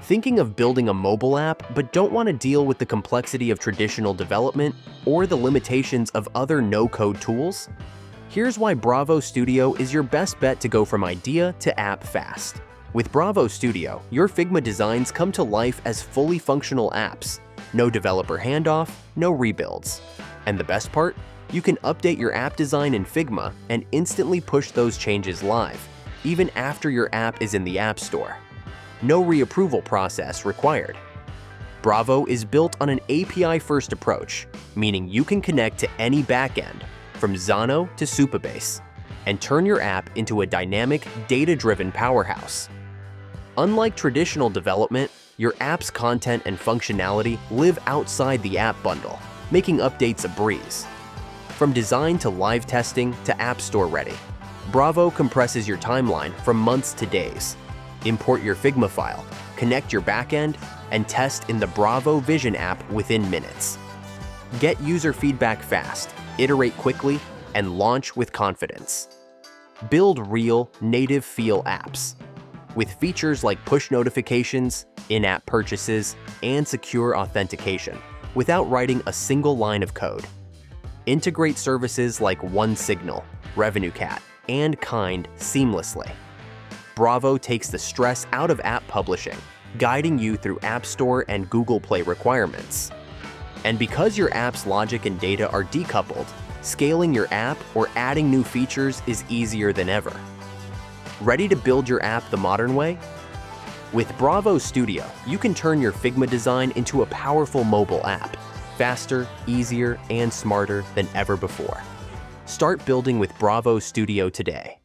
Thinking of building a mobile app but don't want to deal with the complexity of traditional development or the limitations of other no-code tools? Here's why Bravo Studio is your best bet to go from idea to app fast. With Bravo Studio, your Figma designs come to life as fully functional apps. No developer handoff, no rebuilds. And the best part? You can update your app design in Figma and instantly push those changes live, even after your app is in the App Store. No reapproval process required. Bravo is built on an API-first approach, meaning you can connect to any backend, from Xano to Supabase, and turn your app into a dynamic, data-driven powerhouse. Unlike traditional development, your app's content and functionality live outside the app bundle, making updates a breeze. From design to live testing to App Store ready, Bravo compresses your timeline from months to days. Import your Figma file, connect your backend, and test in the Bravo Vision app within minutes. Get user feedback fast, iterate quickly, and launch with confidence. Build real, native feel apps. With features like push notifications, in-app purchases, and secure authentication, without writing a single line of code. Integrate services like OneSignal, RevenueCat, and Kind seamlessly. Bravo takes the stress out of app publishing, guiding you through App Store and Google Play requirements. And because your app's logic and data are decoupled, scaling your app or adding new features is easier than ever. Ready to build your app the modern way? With Bravo Studio, you can turn your Figma design into a powerful mobile app, faster, easier, and smarter than ever before. Start building with Bravo Studio today.